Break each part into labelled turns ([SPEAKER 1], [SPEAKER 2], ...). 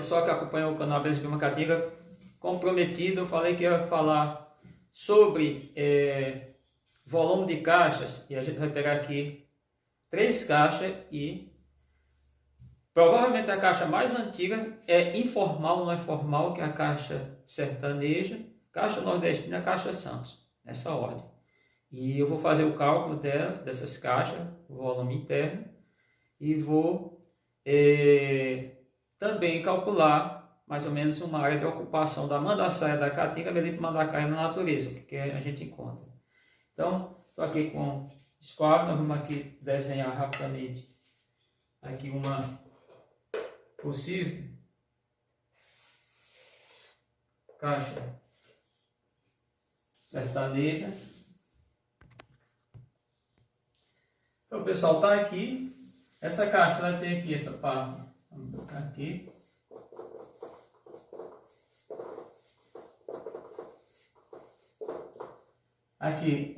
[SPEAKER 1] pessoal que acompanha o canal Beleza Biomacatinga, comprometido, eu falei que ia falar sobre volume de caixas, e a gente vai pegar aqui 3 caixas e provavelmente a caixa mais antiga é informal, não é formal, que é a caixa sertaneja, caixa nordestina e a caixa Santos, nessa ordem. E eu vou fazer o cálculo dessas caixas, o volume interno, e vou também calcular mais ou menos uma área de ocupação da mandaçaia da caatinga, para mandacaia na natureza, o que a gente encontra. Então, estou aqui com esquadro, nós vamos aqui desenhar rapidamente aqui uma possível caixa sertaneja. Então, o pessoal está aqui. Essa caixa ela tem aqui essa parte. Vamos colocar aqui. Aqui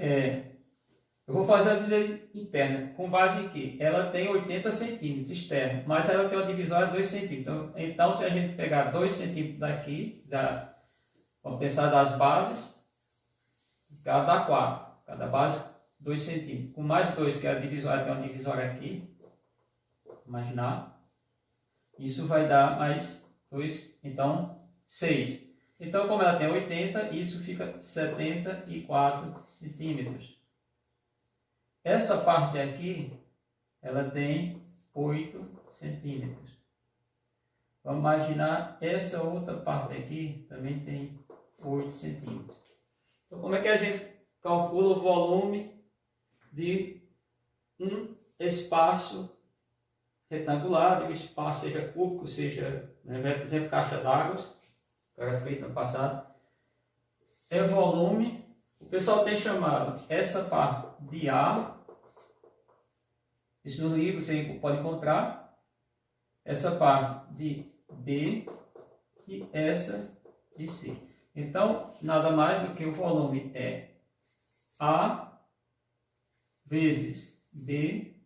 [SPEAKER 1] eu vou fazer as medidas internas com base em que ela tem 80 centímetros externo, mas ela tem uma divisória de 2 centímetros. Então, se a gente pegar 2 centímetros daqui, vamos pensar das bases, ela dá 4. Cada base 2 centímetros. Com mais 2, que é a divisória, tem uma divisória aqui. Imaginar. Isso vai dar mais 2, então 6. Então, como ela tem 80, isso fica 74 centímetros. Essa parte aqui, ela tem 8 centímetros. Vamos imaginar essa outra parte aqui, também tem 8 centímetros. Então, como é que a gente calcula o volume de um espaço retangular, de um espaço seja cúbico, seja, por exemplo, caixa d'água, que era feito no passado, é volume. O pessoal tem chamado essa parte de A, isso no livro você pode encontrar, essa parte de B e essa de C. Então, nada mais do que o volume é A vezes B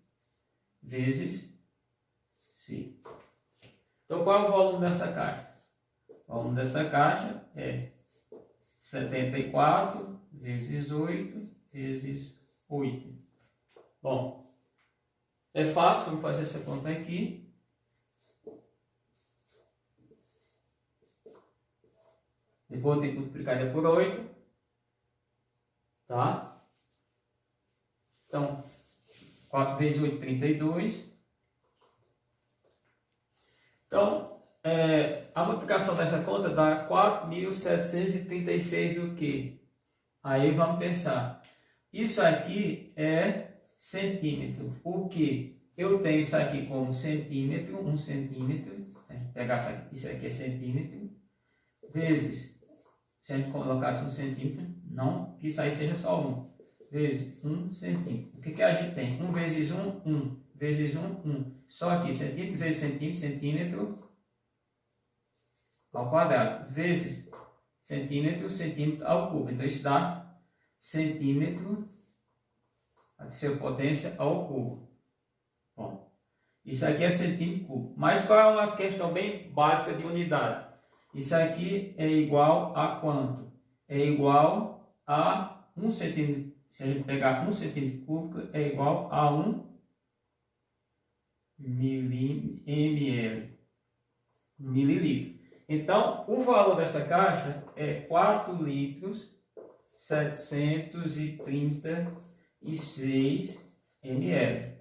[SPEAKER 1] vezes C. Então, qual é o volume dessa caixa? O volume dessa caixa é 74 vezes 8 vezes 8. Bom, é fácil, vamos fazer essa conta aqui. Depois tem que multiplicar por 8. Tá? Então, 4 vezes 8, 32. Então, a multiplicação dessa conta dá 4.736 o quê? Aí vamos pensar. Isso aqui é centímetro. O que? Eu tenho isso aqui como centímetro, 1 centímetro. Se a gente pegar isso aqui é centímetro. Vezes, se a gente colocasse 1 centímetro, não que isso aí seja só 1. Vezes 1 centímetro. O que a gente tem? 1 vezes 1, 1. Vezes 1, 1. Só aqui, centímetro vezes centímetro, centímetro ao quadrado, vezes centímetro, centímetro ao cubo. Então, isso dá centímetro, a seu potência, ao cubo. Bom, isso aqui é centímetro cubo. Mas qual é uma questão bem básica de unidade? Isso aqui é igual a quanto? É igual a 1 centímetro. Se a gente pegar 1 centímetro cúbico, é igual a 1 mililitro. Então, o valor dessa caixa é 4 litros 736 ml.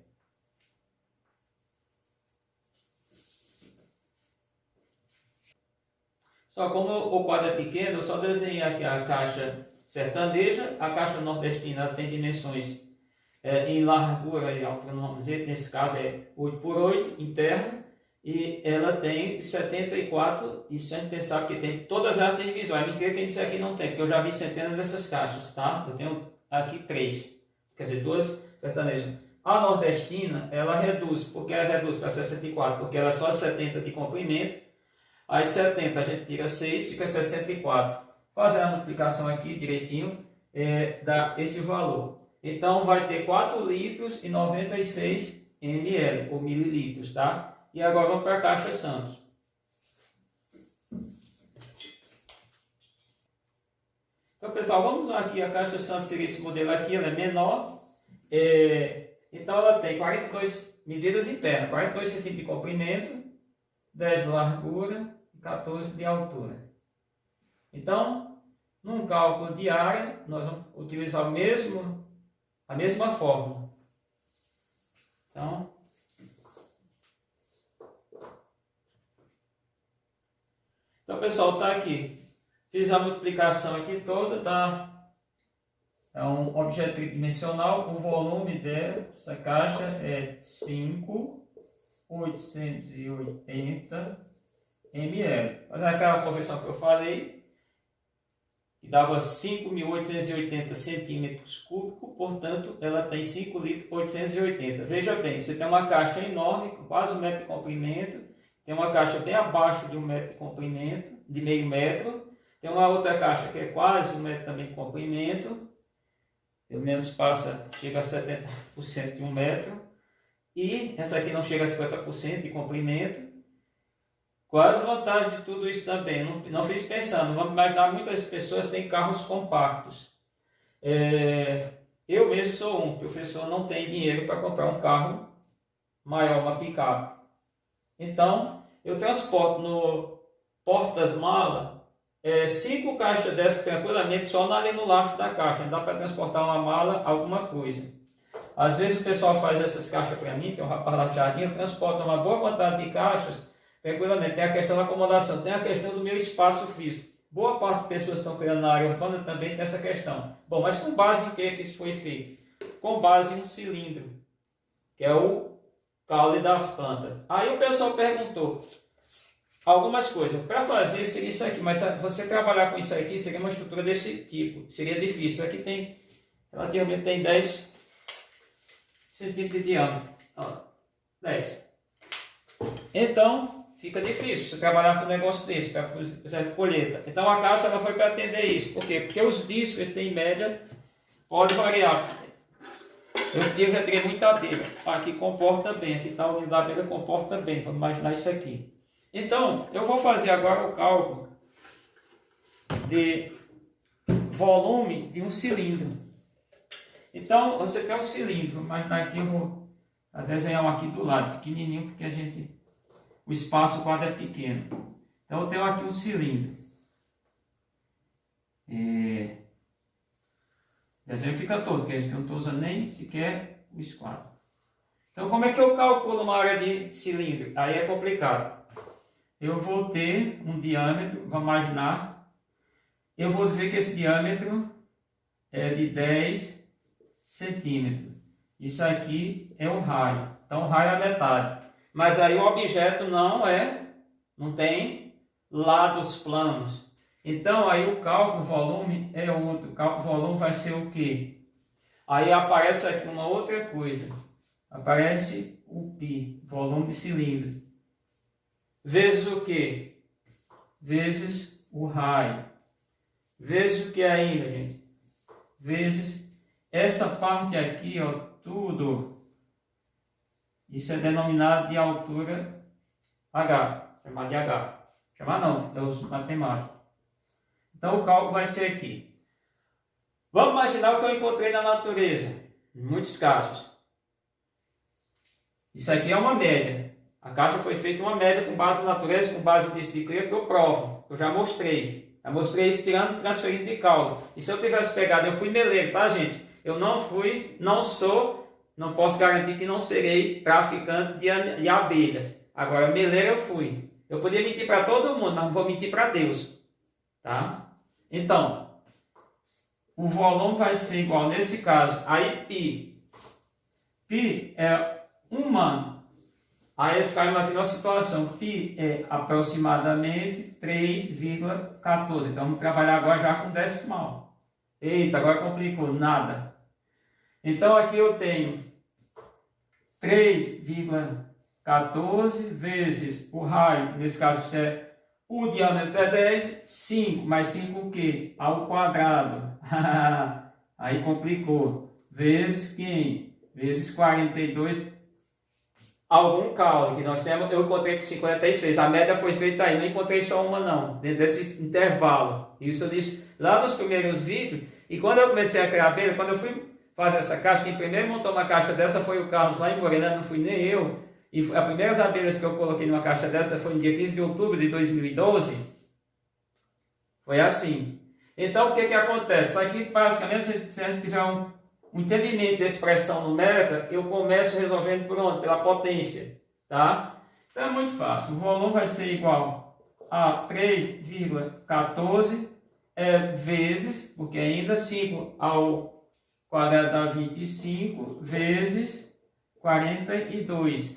[SPEAKER 1] Só como o quadro é pequeno, eu só desenhei aqui a caixa sertaneja. A caixa nordestina tem dimensões em largura e altura, vamos dizer, nesse caso é 8 por 8 interno. E ela tem 74, e se a gente pensar que tem, todas elas têm divisão. É mentira que esse aqui não tem, porque eu já vi centenas dessas caixas, tá? Eu tenho aqui 3, quer dizer, 2 sertanejas. A nordestina, ela reduz, porque ela reduz para 64, porque ela é só 70 de comprimento. Aí 70 a gente tira 6, fica 64. Fazer a multiplicação aqui direitinho, dá esse valor. Então vai ter 4 litros e 96 ml, ou mililitros, tá? E agora vamos para a caixa Santos. Então, pessoal, vamos usar aqui a caixa Santos, seria esse modelo aqui, ela é menor. Então, ela tem 42 medidas internas, 42 centímetros de comprimento, 10 de largura e 14 de altura. Então, num cálculo de área, nós vamos utilizar a mesma fórmula. Então, pessoal, está aqui. Fiz a multiplicação aqui toda, tá? É um objeto tridimensional. O volume dessa caixa é 5.880 ml. Mas é aquela conversão que eu falei, que dava 5.880 centímetros cúbicos, portanto, ela tem 5 litros 880. Veja bem, você tem uma caixa enorme, com quase 1 metro de comprimento, tem uma caixa bem abaixo de 1 metro de comprimento, de meio metro, tem uma outra caixa que é quase 1 metro também de comprimento, pelo menos chega a 70% de 1 metro, e essa aqui não chega a 50% de comprimento. Quais as vantagens de tudo isso também? Não fiz pensando, vamos imaginar, muitas pessoas têm carros compactos. Eu mesmo sou um professor, não tenho dinheiro para comprar um carro maior, uma picape. Então, eu transporto no portas-mala 5 caixas dessas tranquilamente, só ali no lastro da caixa. Não dá para transportar uma mala, alguma coisa. Às vezes o pessoal faz essas caixas para mim, tem um rapaz lá de Jardim, eu transporto uma boa quantidade de caixas, tranquilamente. Tem a questão da acomodação, tem a questão do meu espaço físico. Boa parte de pessoas que estão criando na área urbana também tem essa questão. Bom, mas com base em que isso foi feito? Com base em um cilindro, que é o caule das plantas. Aí o pessoal perguntou algumas coisas. Para fazer seria isso aqui, mas você trabalhar com isso aqui seria uma estrutura desse tipo. Seria difícil. Isso aqui relativamente tem 10 centímetros de diâmetro. 10. Então, fica difícil você trabalhar com um negócio desse, para, por exemplo, colheita. Então a caixa ela foi para atender isso. Por quê? Porque os discos, eles têm em média, pode variar. Eu já tirei muita abelha. Aqui comporta bem, aqui está o nível da abelha, comporta bem. Vamos imaginar isso aqui. Então, eu vou fazer agora o cálculo de volume de um cilindro. Então, você tem um cilindro, mas aqui eu vou desenhar um aqui do lado, pequenininho, porque o espaço, o quadro é pequeno. Então, eu tenho aqui um cilindro. O desenho fica todo, porque eu não estou usando nem sequer o esquadro. Então, como é que eu calculo uma área de cilindro? Aí é complicado. Eu vou ter um diâmetro, vamos imaginar, eu vou dizer que esse diâmetro é de 10 centímetros. Isso aqui é o raio. Então, o raio é a metade. Mas aí o objeto não tem lados planos. Então, aí o cálculo volume é outro. O cálculo volume vai ser o quê? Aí aparece aqui uma outra coisa. Aparece o π, volume de cilindro. Vezes o quê? Vezes o raio. Vezes o que ainda, gente? Vezes essa parte aqui, ó, tudo. Isso é denominado de altura H. Chamar de H. Chamar não, é os matemáticos. Então o cálculo vai ser aqui. Vamos imaginar o que eu encontrei na natureza. Em muitos casos. Isso aqui é uma média. A caixa foi feita uma média com base na natureza, com base nisso de cria, que eu provo. Eu já mostrei. Já mostrei esse tirando transferindo de cálculo. E se eu tivesse pegado, eu fui meleiro, tá, gente? Eu não sou, não posso garantir que não serei traficante de abelhas. Agora, meleiro eu fui. Eu podia mentir para todo mundo, mas não vou mentir para Deus. Tá? Então, o volume vai ser igual, nesse caso, aí π. Π é 1 ano. Aí eles caem aqui numa situação, π é aproximadamente 3,14. Então vamos trabalhar agora já com decimal. Eita, agora complicou, nada. Então aqui eu tenho 3,14 vezes o raio, nesse caso o diâmetro é 10, 5, mais 5 o quê? Ao quadrado. Aí complicou. Vezes quem? Vezes 42. Algum caule que nós temos, eu encontrei com 56. A média foi feita aí, não encontrei só uma não, dentro desse intervalo. Isso eu disse, lá nos primeiros vídeos. E quando eu comecei a criar abelha, quando eu fui fazer essa caixa, quem primeiro montou uma caixa dessa foi o Carlos lá em Morena, não fui nem eu. E as primeiras abelhas que eu coloquei numa caixa dessa foi no dia 15 de outubro de 2012. Foi assim. Então, o que acontece? Isso aqui, basicamente, se a gente tiver um entendimento de expressão numérica, eu começo resolvendo por onde? Pela potência. Tá? Então, é muito fácil. O volume vai ser igual a 3,14 vezes, porque ainda 5 ao quadrado dá 25, vezes 42.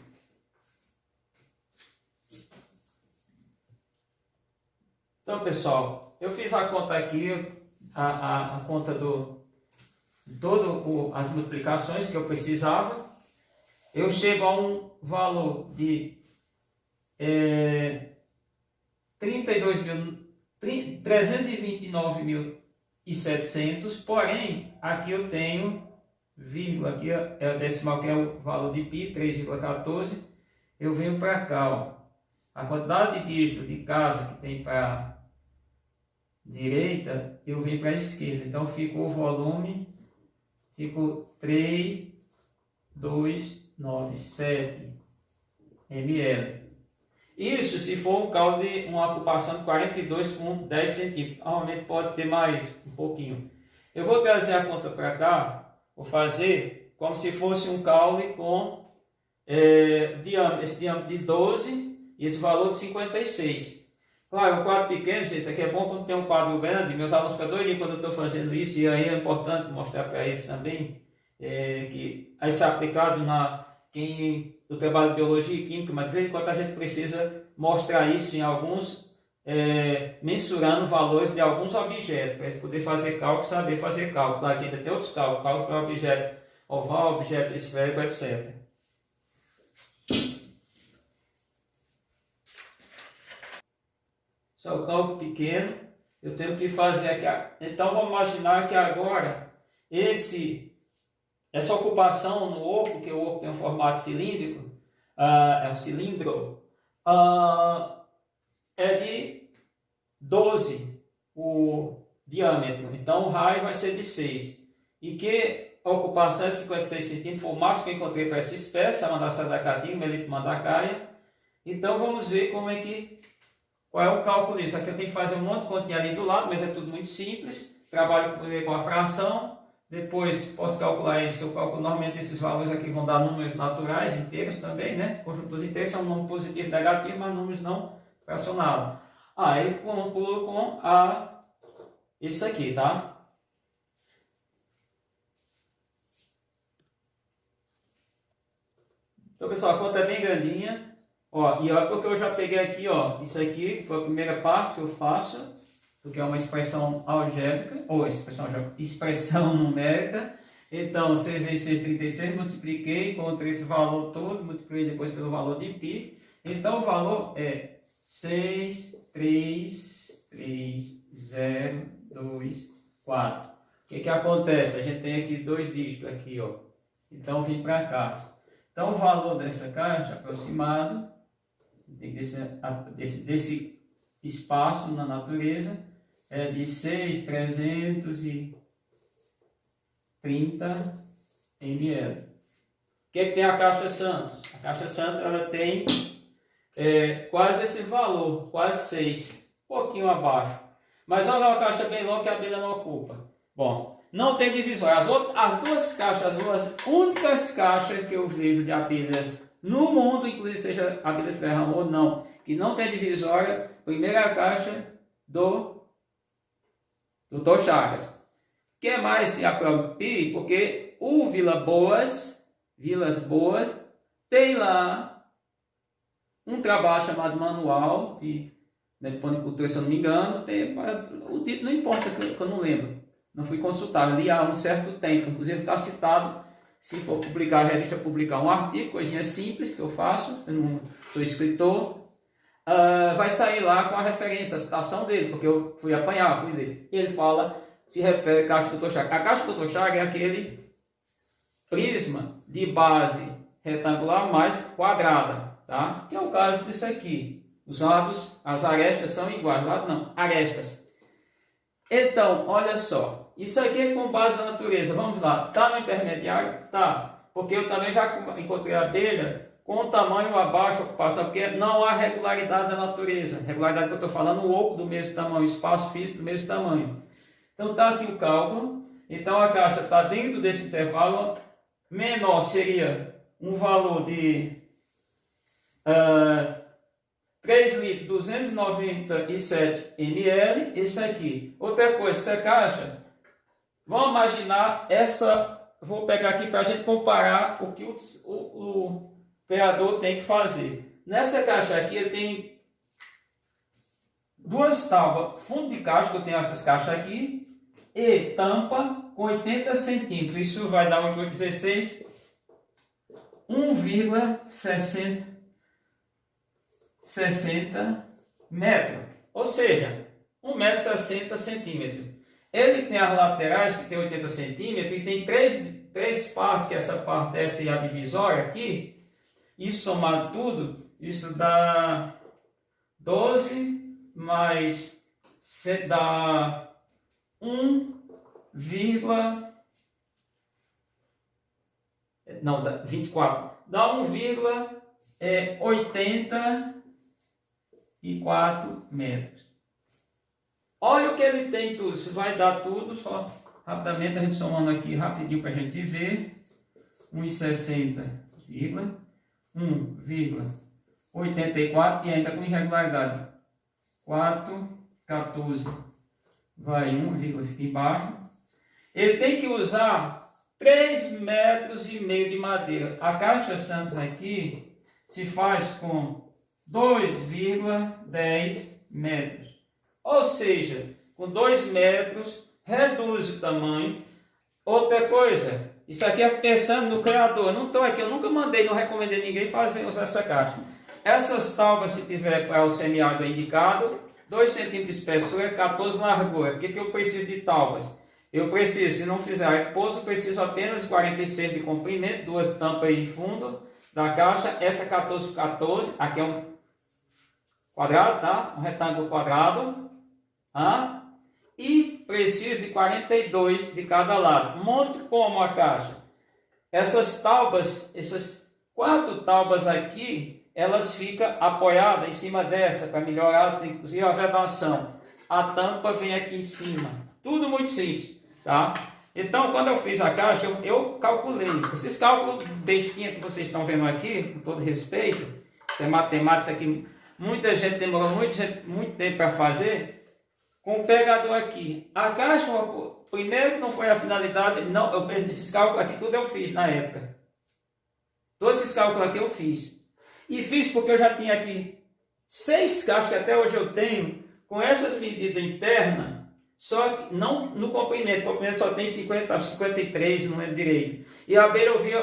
[SPEAKER 1] Então, pessoal, eu fiz a conta aqui, a conta as multiplicações que eu precisava. Eu chego a um valor de 329.700, porém, aqui eu tenho vírgula, aqui é o decimal, que é o valor de π, 3,14. Eu venho para cá, ó, a quantidade de dígito de casa que tem para direita, eu venho para a esquerda. Então, ficou o volume, ficou 3,297 ml. Isso se for um caldo de uma ocupação de 42 com 10 centímetros. Normalmente pode ter mais, um pouquinho. Eu vou trazer a conta para cá, vou fazer como se fosse um caule com esse diâmetro de 12 e esse valor de 56. Claro, um quadro pequeno, gente, aqui é bom quando tem um quadro grande. Meus alunos ficam doidinhos quando eu estou fazendo isso, e aí é importante mostrar para eles também que isso é aplicado no trabalho de biologia e química, mas de vez em quando a gente precisa mostrar isso em alguns, mensurando valores de alguns objetos, para eles poderem fazer cálculo, saber fazer cálculo. Claro que ainda tem outros cálculos, cálculo para objeto oval, objeto esférico, etc. Só o cálculo pequeno, eu tenho que fazer aqui. Então vamos imaginar que agora essa ocupação no oco, que o oco tem um formato cilíndrico, é um cilindro, é de 12 o diâmetro. Então o raio vai ser de 6. E que a ocupação é de 56 centímetros, foi o máximo que eu encontrei para essa espécie, a mandaçaia da catinga, Melippo mandacaia. Então vamos ver qual é o cálculo disso. Aqui eu tenho que fazer um monte de continha ali do lado, mas é tudo muito simples. Trabalho com a fração, depois posso calcular isso. Eu calculo normalmente esses valores aqui vão dar números naturais, inteiros também, né? Conjuntos inteiros são números positivos e negativos, mas números não fracionados. Aí concluo com isso aqui, tá? Então, pessoal, a conta é bem grandinha. Ó, e olha porque eu já peguei aqui, ó, isso aqui foi a primeira parte que eu faço, porque é uma expressão algébrica, ou expressão numérica. Então, 6 vezes 6, 36, multipliquei, encontrei esse valor todo, multipliquei depois pelo valor de π. Então, o valor é 633,024. O que acontece? A gente tem aqui dois dígitos aqui, ó. Então, vim para cá. Então, o valor dessa caixa aproximado desse espaço na natureza é de 6.330 ml. O que tem a caixa Santos? A caixa Santos ela tem quase esse valor, quase 6, um pouquinho abaixo. Mas olha uma caixa bem longa que a abelha não ocupa. Bom, não tem divisória. As duas caixas, as duas únicas caixas que eu vejo de abelhas no mundo, inclusive seja abelha ferrão ou não, que não tem divisória, primeira caixa do Dr. Chagas. Que mais se apropria, porque o Vilas Boas, tem lá um trabalho chamado Manual de Meliponicultura, se eu não me engano, o título não importa, que eu não lembro, não fui consultado, li há um certo tempo, inclusive está citado. Se for publicar, a revista publicar um artigo, coisinha simples que eu faço, eu não sou escritor, vai sair lá com a referência, a citação dele, porque eu fui ler. Ele se refere à caixa do Dr. Chagas. A caixa do Dr. Chagas é aquele prisma de base retangular mais quadrada, tá? Que é o caso disso aqui. Os lados, as arestas são iguais, lado não, arestas. Então, olha só, isso aqui é com base na natureza, vamos lá, está no intermediário? Tá, porque eu também já encontrei abelha com tamanho abaixo da ocupação, porque não há regularidade da natureza, regularidade que eu estou falando, o oco do mesmo tamanho, espaço físico do mesmo tamanho. Então está aqui o cálculo, então a caixa está dentro desse intervalo, menor seria um valor de 3 litros 297 ml, esse aqui. Outra coisa, essa caixa, vamos imaginar essa, vou pegar aqui para a gente comparar o que o criador tem que fazer. Nessa caixa aqui ele tem duas tábuas, fundo de caixa, que eu tenho essas caixas aqui, e tampa com 80 centímetros, isso vai dar 1,16, 1,60 metros, ou seja, 1,60 centímetros. Ele tem as laterais que tem 80 centímetros e tem três partes, que essa parte, essa é a divisória aqui, e somado tudo, isso dá 12 mais dá 24, dá 1,84 metros. Olha o que ele tem tudo, isso vai dar tudo, só rapidamente a gente somando aqui rapidinho para a gente ver, 1,60, 1,84 e ainda com irregularidade, 4,14, vai 1, fica embaixo. Ele tem que usar 3,5 metros de madeira. A caixa Santos aqui se faz com 2,10 metros. Ou seja, com 2 metros reduz o tamanho. Outra coisa, isso aqui é pensando no criador. Não estou aqui, eu nunca mandei, não recomendei ninguém usar essa caixa. Essas tábuas, se tiver para o semiárido indicado, 2 centímetros de espessura, 14 largura. O que eu preciso de tábuas? Eu preciso, se não fizer poço, eu preciso apenas de 46 de comprimento, duas tampas aí em fundo da caixa. Essa 14 por 14, aqui é um quadrado, tá? Um retângulo quadrado. E preciso de 42 de cada lado. Monto como a caixa? Essas tábuas, essas 4 tábuas aqui, elas ficam apoiadas em cima dessa, para melhorar, inclusive, a vedação. A tampa vem aqui em cima. Tudo muito simples, tá? Então, quando eu fiz a caixa, eu calculei. Esses cálculos bestinha que vocês estão vendo aqui, com todo respeito, isso é matemática que muita gente demorou muito tempo para fazer, com o pegador aqui. A caixa, primeiro, não foi a finalidade, não, esses cálculos aqui, tudo eu fiz na época. Todos esses cálculos aqui eu fiz. E fiz porque eu já tinha aqui 6 caixas, que até hoje eu tenho, com essas medidas internas, só que não no comprimento. O comprimento só tem 50, 53, não lembro direito. E a abelha, eu via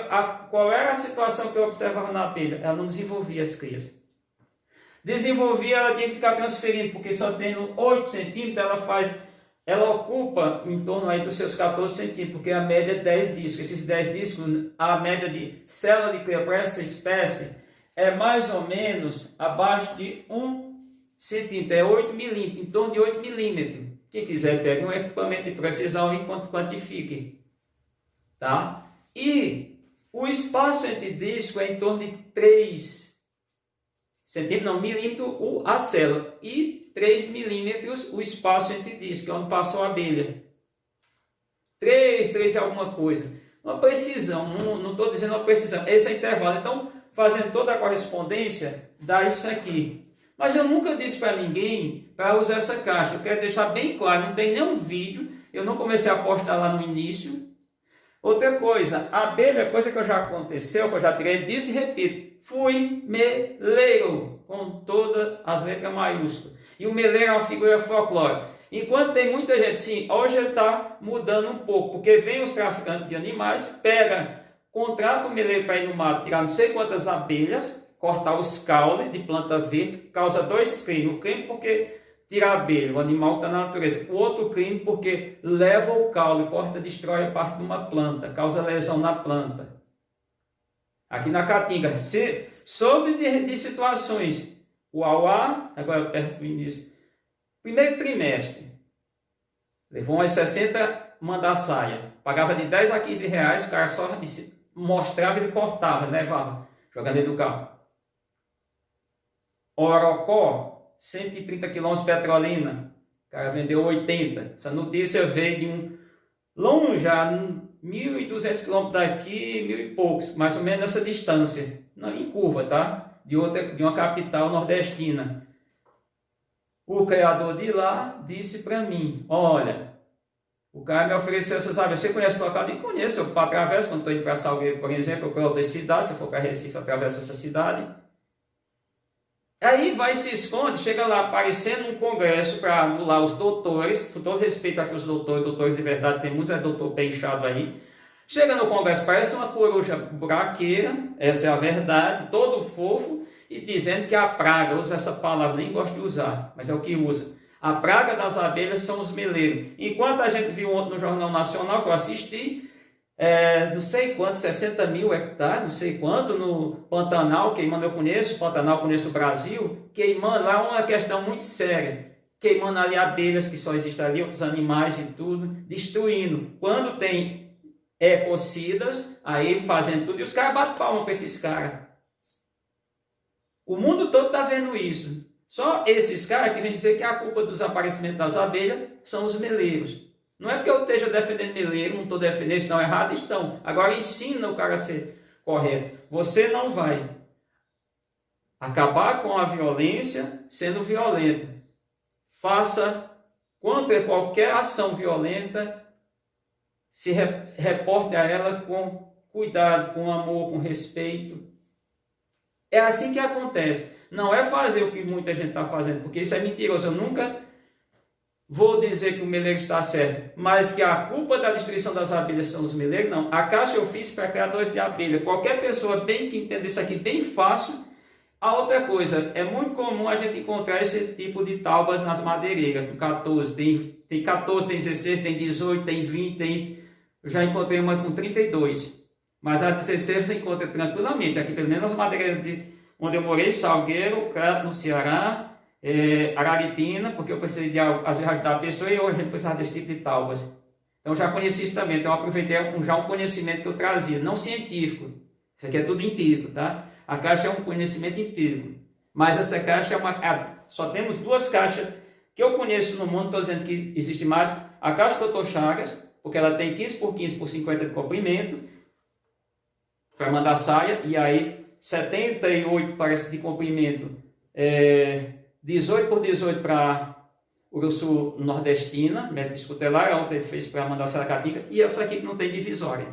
[SPEAKER 1] qual era a situação que eu observava na abelha. Ela não desenvolvia as crias. Desenvolvia, ela tinha que ficar transferindo, porque só tendo 8 centímetros, ela ocupa em torno aí dos seus 14 centímetros, porque a média é 10 discos. Esses 10 discos, a média de célula de cria para essa espécie é mais ou menos abaixo de 1 centímetro, é 8 milímetros, em torno de 8 milímetros. Quem quiser, pegue um equipamento de precisão e quantifique. Tá? E o espaço entre discos é em torno de 3 centímetros, não, milímetro a célula. E 3 milímetros o espaço entre discos, que é onde passou a abelha. 3 é alguma coisa. Uma precisão, não estou dizendo uma precisão, esse é o intervalo. Então, fazendo toda a correspondência, dá isso aqui. Mas eu nunca disse para ninguém para usar essa caixa. Eu quero deixar bem claro, não tem nenhum vídeo, eu não comecei a postar lá no início. Outra coisa, a abelha, coisa que já aconteceu, que eu já tirei disso e repito, fui meleiro, com todas as letras maiúsculas. E o meleiro é uma figura folclórica. Enquanto tem muita gente, sim, hoje ele está mudando um pouco, porque vem os traficantes de animais, contrata o meleiro para ir no mato, tirar não sei quantas abelhas, cortar os caules de planta verde, causa 2 crimes. O crime porque tira a abelha, o animal está na natureza. O outro crime porque leva o caule, corta, destrói a parte de uma planta, causa lesão na planta. Aqui na Caatinga, soube de situações, o auá, agora perto do início, primeiro trimestre, Levou umas 60 mandar saia. Pagava de 10 a 15 reais, o cara só mostrava, ele cortava, levava, jogando dentro do carro. Orocó, 130 km Petrolina, o cara vendeu 80. Essa notícia veio de um longe, já 1.200 km daqui, 1.000 e poucos, mais ou menos nessa distância, em curva, tá? De uma capital nordestina. O criador de lá disse para mim, olha, o cara me ofereceu essas aves, você conhece o local? Eu conheço, eu atravesso, quando estou indo para Salgueiro, por exemplo, ou para outras cidades, se eu for para Recife, eu atravesso essa cidade. Aí vai, se esconde, chega lá aparecendo um congresso para anular os doutores, com todo respeito aqui os doutores de verdade, tem muitos doutor pé inchado aí. Chega no congresso, parece uma coruja buraqueira, essa é a verdade, todo fofo, e dizendo que a praga, usa essa palavra, nem gosto de usar, mas é o que usa. A praga das abelhas são os meleiros. Enquanto a gente viu ontem no Jornal Nacional, que eu assisti, não sei quanto, 60 mil hectares, não sei quanto, no Pantanal, queimando, eu conheço, Pantanal, conheço o Brasil, queimando lá uma questão muito séria, queimando ali abelhas que só existem ali, outros animais e tudo, destruindo. Quando tem ecocidas, aí fazendo tudo, e os caras batem palma para esses caras. O mundo todo está vendo isso. Só esses caras que vêm dizer que a culpa do desaparecimento das abelhas são os meleiros. Não é porque eu esteja defendendo meleiro, não estou defendendo, estão errados, estão. Agora ensina o cara a ser correto. Você não vai acabar com a violência sendo violento. Faça contra qualquer ação violenta, se reporte a ela com cuidado, com amor, com respeito. É assim que acontece. Não é fazer o que muita gente está fazendo, porque isso é mentiroso. Eu nunca vou dizer que o meleiro está certo, mas que a culpa da destruição das abelhas são os meleiros, não. A caixa eu fiz para criadores de abelha. Qualquer pessoa bem que entenda isso aqui bem fácil. A outra coisa, é muito comum a gente encontrar esse tipo de taubas nas madeireiras, com 14, tem 14, tem 16, tem 18, tem 20, eu já encontrei uma com 32. Mas a 16 você encontra tranquilamente. Aqui, pelo menos nas madeireiras onde eu morei, Salgueiro, Crato, no Ceará, Araripina, porque eu precisei de, às vezes, ajudar a pessoa e hoje a gente precisava desse tipo de taubas. Então eu já conheci isso também. Então eu aproveitei já um conhecimento que eu trazia, não científico. Isso aqui é tudo empírico, tá? A caixa é um conhecimento empírico. Mas essa caixa é uma... Só temos duas caixas que eu conheço no mundo, estou dizendo que existe mais. A caixa Dr. Chagas, porque ela tem 15 por 15 por 50 de comprimento, para mandar saia, e aí 78 parece de comprimento, 18 por 18 para Uruçu nordestina, métrica escutelar, a outra fez para mandar saia catinga, e essa aqui que não tem divisória.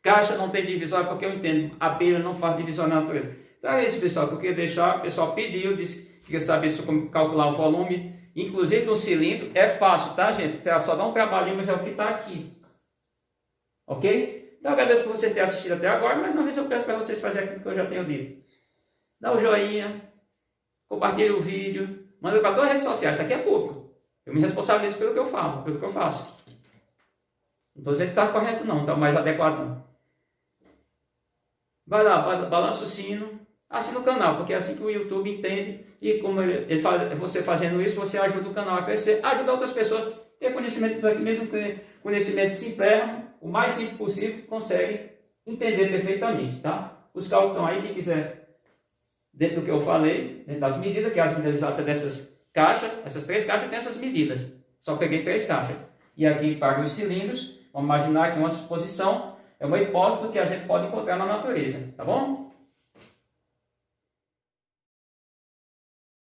[SPEAKER 1] Caixa não tem divisória porque eu entendo, a abelha não faz divisória na natureza. Então é isso, pessoal, que eu queria deixar. O pessoal pediu, disse que queria saber como calcular o volume, inclusive no cilindro. É fácil, tá, gente? Só dá um trabalhinho, mas é o que está aqui. Ok? Então, eu agradeço por você ter assistido até agora, mais uma vez eu peço para vocês fazerem aquilo que eu já tenho dito. Dá um joinha, compartilhe o vídeo, manda para todas as redes sociais, isso aqui é público. Eu me responsabilizo pelo que eu falo, pelo que eu faço. Não estou dizendo que está correto não, está mais adequado não. Vai lá, balança o sino, assina o canal, porque é assim que o YouTube entende, e como você fazendo isso, você ajuda o canal a crescer, ajuda outras pessoas a ter conhecimento disso aqui, mesmo que conhecimento simplérrimo, o mais simples possível, consegue entender perfeitamente, tá? Os cálculos estão aí, quem quiser, dentro do que eu falei, dentro das medidas, que é as medidas exatas dessas caixas, essas 3 caixas tem essas medidas, só peguei 3 caixas. E aqui para os cilindros, vamos imaginar que uma suposição é uma hipótese do que a gente pode encontrar na natureza, tá bom?